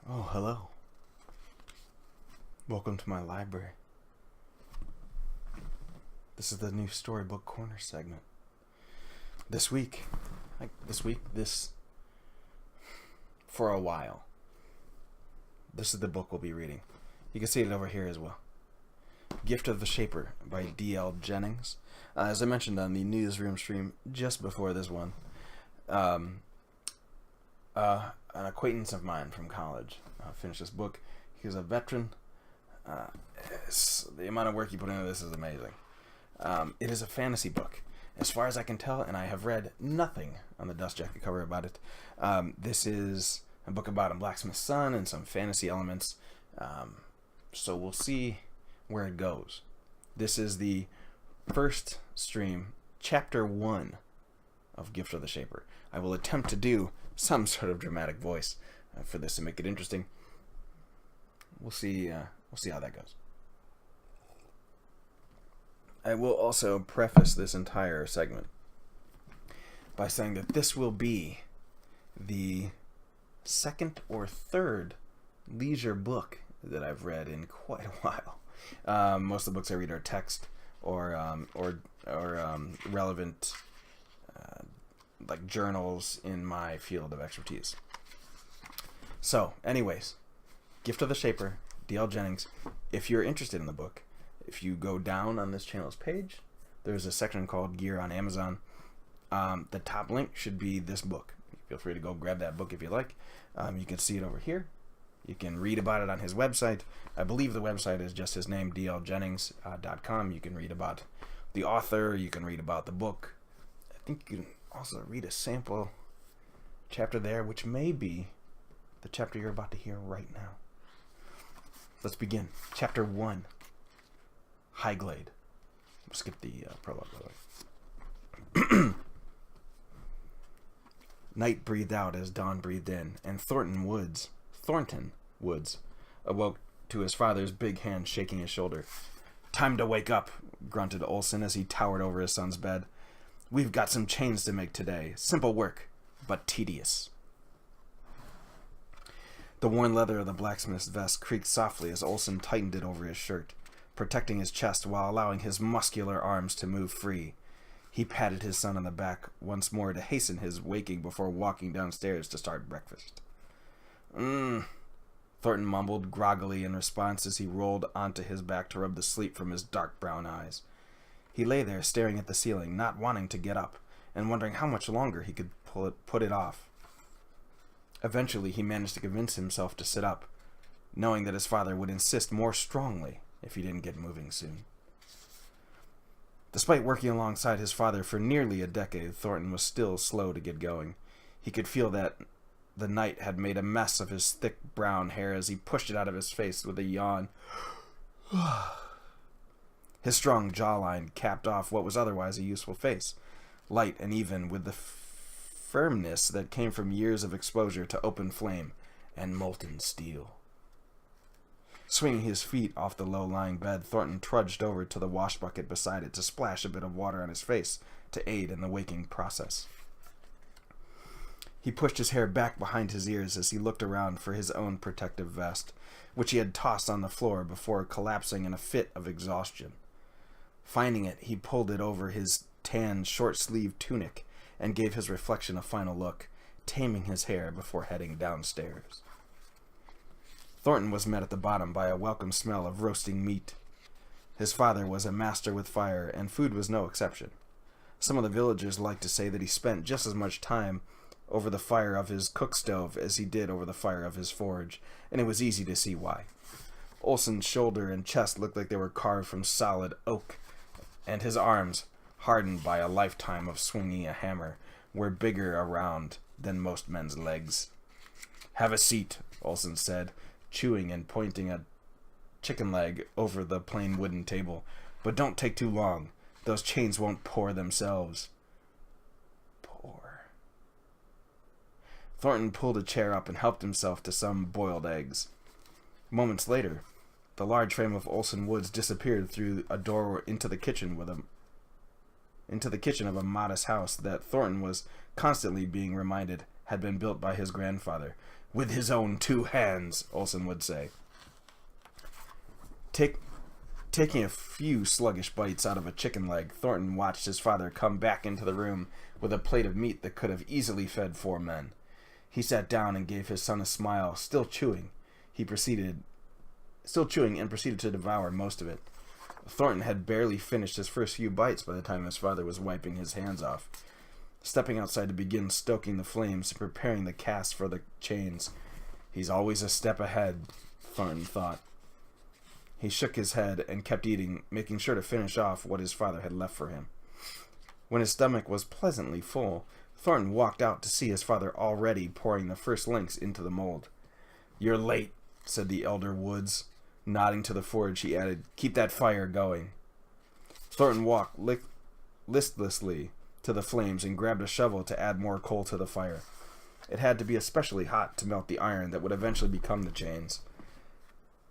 Oh, hello. Welcome to my library. This is the new Storybook Corner segment. For a while, this is the book we'll be reading. You can see it over here as well. Gift of the Shaper by D.L. Jennings. As I mentioned on the newsroom stream just before this one, an acquaintance of mine from college finished this book. He was a veteran. The amount of work he put into this is amazing. It is a fantasy book, as far as I can tell, and I have read nothing on the dust jacket cover about it. This is a book about a blacksmith's son and some fantasy elements. So we'll see where it goes. This is the first stream, chapter 1 of Gift of the Shaper. I will attempt to do some sort of dramatic voice for this to make it interesting. We'll see how that goes. I will also preface this entire segment by saying that this will be the second or third leisure book that I've read in quite a while. Most of the books I read are text or relevant like journals in my field of expertise. So, anyways, Gift of the Shaper, D.L. Jennings. If you're interested in the book, if you go down on this channel's page, there's a section called Gear on Amazon. The top link should be this book. Feel free to go grab that book if you like. You can see it over here. You can read about it on his website. I believe the website is just his name, dljennings.com. You can read about the author. You can read about the book. I think you can also read a sample chapter there, which may be the chapter you're about to hear right now. Let's begin. Chapter 1. Highglade. We'll skip the prologue, by the way. Night breathed out as dawn breathed in, and Thornton Woods awoke to his father's big hand shaking his shoulder. "Time to wake up," grunted Olson as he towered over his son's bed. "We've got some chains to make today. Simple work, but tedious." The worn leather of the blacksmith's vest creaked softly as Olson tightened it over his shirt, protecting his chest while allowing his muscular arms to move free. He patted his son on the back once more to hasten his waking before walking downstairs to start breakfast. Thornton mumbled groggily in response as he rolled onto his back to rub the sleep from his dark brown eyes. He lay there staring at the ceiling, not wanting to get up, and wondering how much longer he could put it off. Eventually, he managed to convince himself to sit up, knowing that his father would insist more strongly if he didn't get moving soon. Despite working alongside his father for nearly a decade, Thornton was still slow to get going. He could feel that the night had made a mess of his thick brown hair as he pushed it out of his face with a yawn. His strong jawline capped off what was otherwise a useful face, light and even with the firmness that came from years of exposure to open flame and molten steel. Swinging his feet off the low-lying bed, Thornton trudged over to the wash bucket beside it to splash a bit of water on his face to aid in the waking process. He pushed his hair back behind his ears as he looked around for his own protective vest, which he had tossed on the floor before collapsing in a fit of exhaustion. Finding it, he pulled it over his tan, short-sleeved tunic and gave his reflection a final look, taming his hair before heading downstairs. Thornton was met at the bottom by a welcome smell of roasting meat. His father was a master with fire, and food was no exception. Some of the villagers liked to say that he spent just as much time over the fire of his cook stove as he did over the fire of his forge, and it was easy to see why. Olson's shoulder and chest looked like they were carved from solid oak, and his arms, hardened by a lifetime of swinging a hammer, were bigger around than most men's legs. "Have a seat," Olson said, chewing and pointing a chicken leg over the plain wooden table. "But don't take too long. Those chains won't pour themselves." Pour. Thornton pulled a chair up and helped himself to some boiled eggs. Moments later, the large frame of Olson Woods disappeared through a door into the kitchen of a modest house that Thornton was constantly being reminded had been built by his grandfather, with his own 2 hands, Olsen would say. Taking a few sluggish bites out of a chicken leg, Thornton watched his father come back into the room with a plate of meat that could have easily fed 4 men. He sat down and gave his son a smile, still chewing and proceeded to devour most of it. Thornton had barely finished his first few bites by the time his father was wiping his hands off. Stepping outside to begin stoking the flames and preparing the cast for the chains. He's always a step ahead, Thornton thought. He shook his head and kept eating, making sure to finish off what his father had left for him. When his stomach was pleasantly full, Thornton walked out to see his father already pouring the first links into the mold. "You're late," said the elder Woods. Nodding to the forge, he added, "Keep that fire going." Thornton walked listlessly to the flames and grabbed a shovel to add more coal to the fire. It had to be especially hot to melt the iron that would eventually become the chains.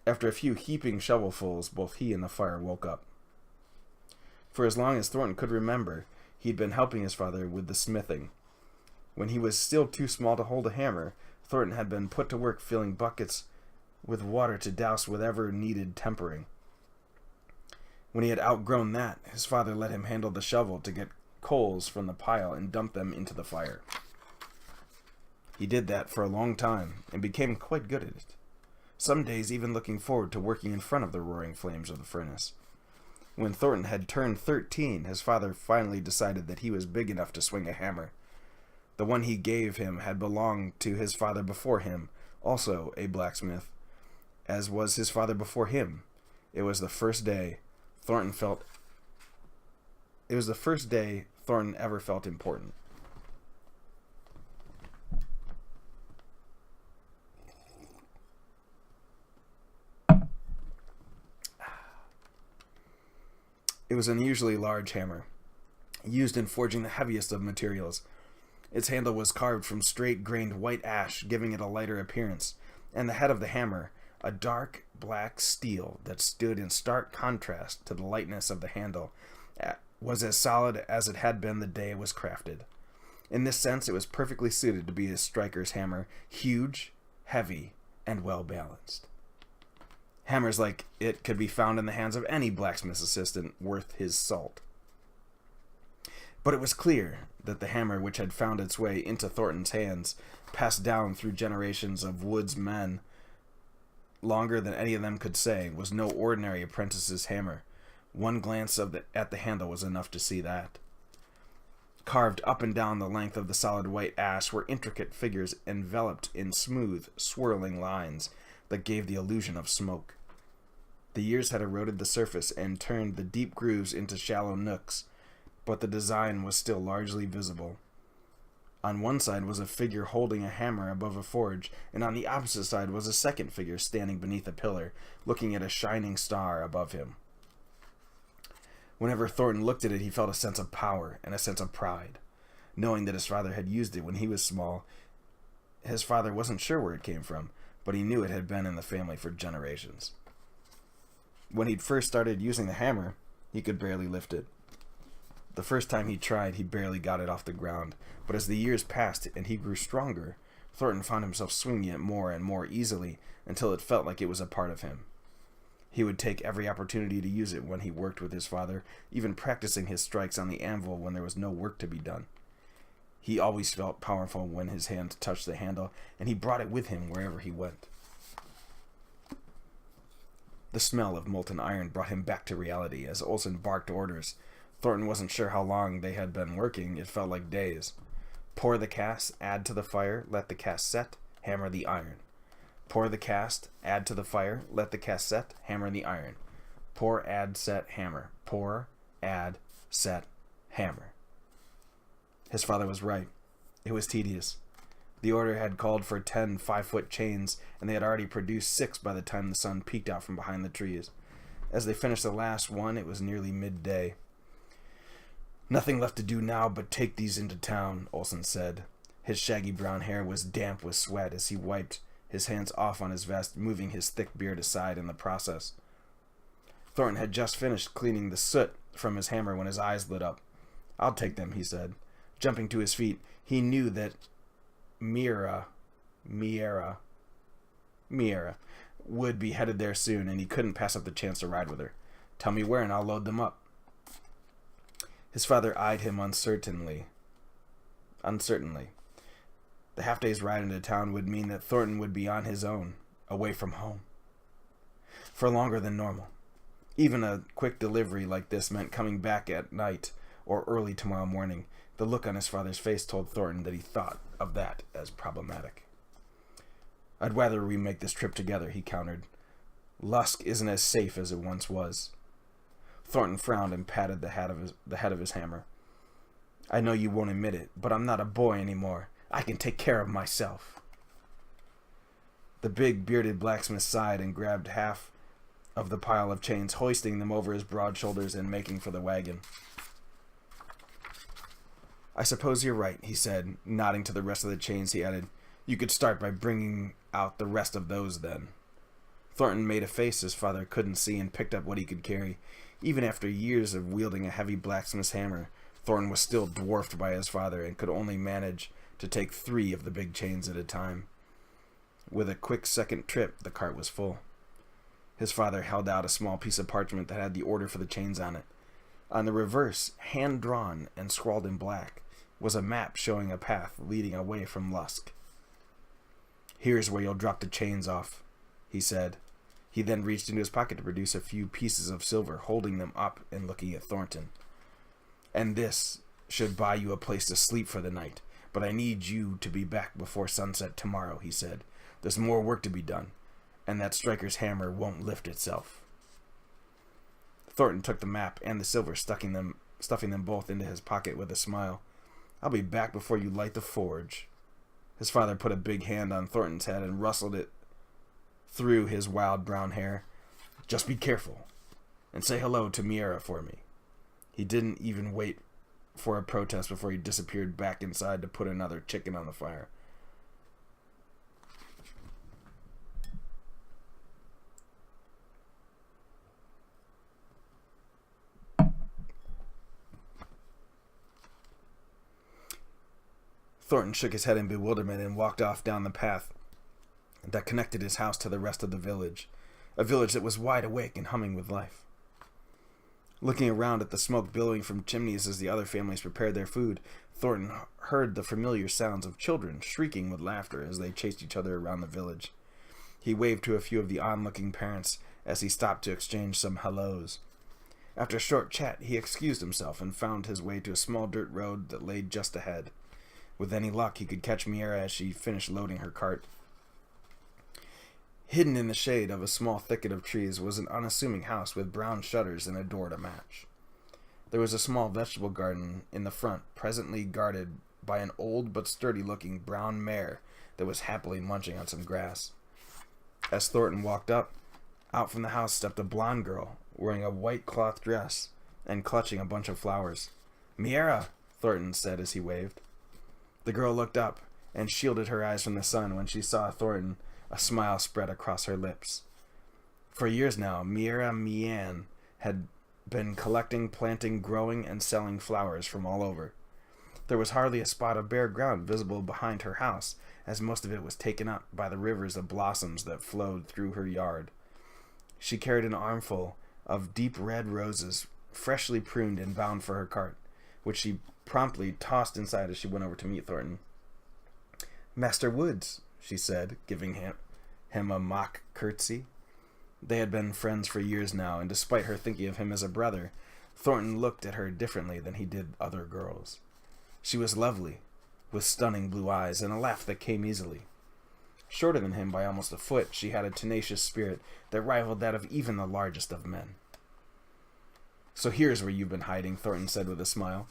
After a few heaping shovelfuls, both he and the fire woke up. For as long as Thornton could remember, he'd been helping his father with the smithing. When he was still too small to hold a hammer, Thornton had been put to work filling buckets with water to douse whatever needed tempering. When he had outgrown that, his father let him handle the shovel to get coals from the pile and dump them into the fire. He did that for a long time and became quite good at it, some days even looking forward to working in front of the roaring flames of the furnace. When Thornton had turned 13, his father finally decided that he was big enough to swing a hammer. The one he gave him had belonged to his father before him, also a blacksmith, as was his father before him. It was the first day Thornton ever felt important. It was an unusually large hammer, used in forging the heaviest of materials. Its handle was carved from straight-grained white ash, giving it a lighter appearance, and the head of the hammer, a dark black steel that stood in stark contrast to the lightness of the handle, was as solid as it had been the day it was crafted. In this sense, it was perfectly suited to be a striker's hammer, huge, heavy, and well-balanced. Hammers like it could be found in the hands of any blacksmith's assistant worth his salt. But it was clear that the hammer which had found its way into Thornton's hands, passed down through generations of Wood's men, longer than any of them could say, was no ordinary apprentice's hammer. One glance at the handle was enough to see that. Carved up and down the length of the solid white ash were intricate figures enveloped in smooth, swirling lines that gave the illusion of smoke. The years had eroded the surface and turned the deep grooves into shallow nooks, but the design was still largely visible. On one side was a figure holding a hammer above a forge, and on the opposite side was a second figure standing beneath a pillar, looking at a shining star above him. Whenever Thornton looked at it, he felt a sense of power and a sense of pride, knowing that his father had used it when he was small. His father wasn't sure where it came from, but he knew it had been in the family for generations. When he'd first started using the hammer, he could barely lift it. The first time he tried, he barely got it off the ground, but as the years passed and he grew stronger, Thornton found himself swinging it more and more easily until it felt like it was a part of him. He would take every opportunity to use it when he worked with his father, even practicing his strikes on the anvil when there was no work to be done. He always felt powerful when his hand touched the handle, and he brought it with him wherever he went. The smell of molten iron brought him back to reality as Olsen barked orders. Thornton wasn't sure how long they had been working. It felt like days. Pour the cast, add to the fire, let the cast set, hammer the iron. Pour the cast, add to the fire, let the cast set, hammer the iron. Pour, add, set, hammer. Pour, add, set, hammer. His father was right. It was tedious. The order had called for 10 5-foot chains, and they had already produced 6 by the time the sun peeked out from behind the trees. As they finished the last one, it was nearly midday. "Nothing left to do now but take these into town," Olsen said. His shaggy brown hair was damp with sweat as he wiped his hands off on his vest, moving his thick beard aside in the process. Thornton had just finished cleaning the soot from his hammer when his eyes lit up. "I'll take them," he said. Jumping to his feet, he knew that Mira Miera. Miera would be headed there soon, and he couldn't pass up the chance to ride with her. Tell me where, and I'll load them up. His father eyed him uncertainly. The half-day's ride into town would mean that Thornton would be on his own, away from home, for longer than normal. Even a quick delivery like this meant coming back at night or early tomorrow morning. The look on his father's face told Thornton that he thought of that as problematic. I'd rather we make this trip together, he countered. Lusk isn't as safe as it once was. Thornton frowned and patted the head of his hammer. I know you won't admit it, but I'm not a boy anymore. I can take care of myself. The big, bearded blacksmith sighed and grabbed half of the pile of chains, hoisting them over his broad shoulders and making for the wagon. I suppose you're right, he said, nodding to the rest of the chains. He added, you could start by bringing out the rest of those then. Thornton made a face his father couldn't see and picked up what he could carry. Even after years of wielding a heavy blacksmith's hammer, Thornton was still dwarfed by his father and could only manage to take 3 of the big chains at a time. With a quick second trip, the cart was full. His father held out a small piece of parchment that had the order for the chains on it. On the reverse, hand-drawn and scrawled in black, was a map showing a path leading away from Lusk. Here's where you'll drop the chains off, he said. He then reached into his pocket to produce a few pieces of silver, holding them up and looking at Thornton. And this should buy you a place to sleep for the night, but I need you to be back before sunset tomorrow, he said. There's more work to be done, and that striker's hammer won't lift itself. Thornton took the map and the silver, stuffing them both into his pocket with a smile. I'll be back before you light the forge. His father put a big hand on Thornton's head and rustled it through his wild brown hair. Just be careful, and say hello to Miera for me. He didn't even wait for a protest before he disappeared back inside to put another chicken on the fire. Thornton shook his head in bewilderment and walked off down the path that connected his house to the rest of the village, a village that was wide awake and humming with life. Looking around at the smoke billowing from chimneys as the other families prepared their food, Thornton heard the familiar sounds of children shrieking with laughter as they chased each other around the village. He waved to a few of the on-looking parents as he stopped to exchange some hellos. After a short chat, he excused himself and found his way to a small dirt road that lay just ahead. With any luck, he could catch Miera as she finished loading her cart. Hidden in the shade of a small thicket of trees was an unassuming house with brown shutters and a door to match. There was a small vegetable garden in the front, presently guarded by an old but sturdy-looking brown mare that was happily munching on some grass. As Thornton walked up, out from the house stepped a blonde girl, wearing a white cloth dress and clutching a bunch of flowers. "Miera," Thornton said as he waved. The girl looked up and shielded her eyes from the sun when she saw Thornton. A smile spread across her lips. For years now, Miera Mian had been collecting, planting, growing, and selling flowers from all over. There was hardly a spot of bare ground visible behind her house, as most of it was taken up by the rivers of blossoms that flowed through her yard. She carried an armful of deep red roses, freshly pruned and bound for her cart, which she promptly tossed inside as she went over to meet Thornton. "Master Woods," she said, giving him a mock curtsy. They had been friends for years now, and despite her thinking of him as a brother, Thornton looked at her differently than he did other girls. She was lovely, with stunning blue eyes and a laugh that came easily. Shorter than him by almost a foot, she had a tenacious spirit that rivaled that of even the largest of men. "So here's where you've been hiding," Thornton said with a smile.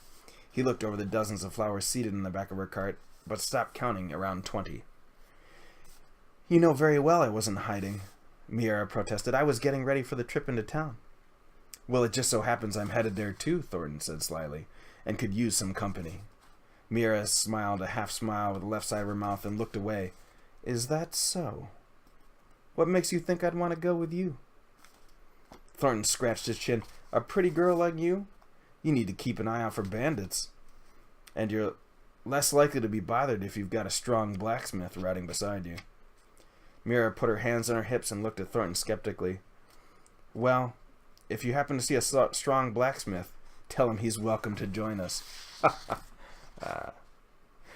He looked over the dozens of flowers seated in the back of her cart, but stopped counting around 20. "You know very well I wasn't hiding," Miera protested. "I was getting ready for the trip into town." "Well, it just so happens I'm headed there too," Thornton said slyly, "and could use some company." Miera smiled a half-smile with the left side of her mouth and looked away. "Is that so? What makes you think I'd want to go with you?" Thornton scratched his chin. "A pretty girl like you? You need to keep an eye out for bandits. And you're less likely to be bothered if you've got a strong blacksmith riding beside you. Mira put her hands on her hips and looked at Thornton skeptically. Well, if you happen to see a strong blacksmith, tell him he's welcome to join us.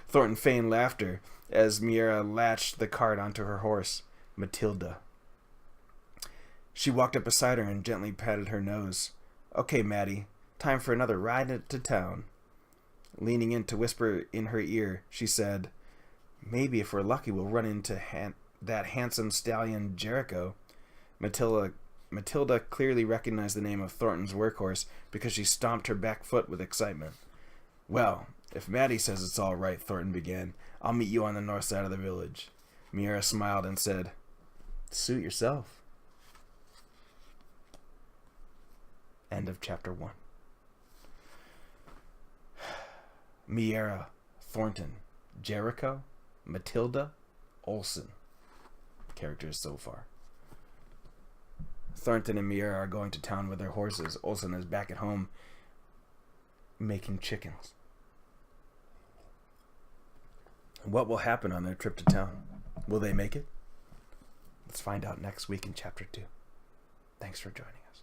Thornton feigned laughter as Mira latched the cart onto her horse, Matilda. She walked up beside her and gently patted her nose. Okay, Maddie, time for another ride to town. Leaning in to whisper in her ear, she said, maybe if we're lucky we'll run into that handsome stallion Jericho. Matilda clearly recognized the name of Thornton's workhorse because she stomped her back foot with excitement. Well, if Maddie says it's all right, Thornton began, I'll meet you on the north side of the village. Mira smiled and said, suit yourself. End of chapter 1. Mira, Thornton, Jericho, Matilda, Olson. Characters so far. Thornton and Mira are going to town with their horses. Olson is back at home making chickens. What will happen on their trip to town? Will they make it? Let's find out next week in chapter 2. Thanks for joining us.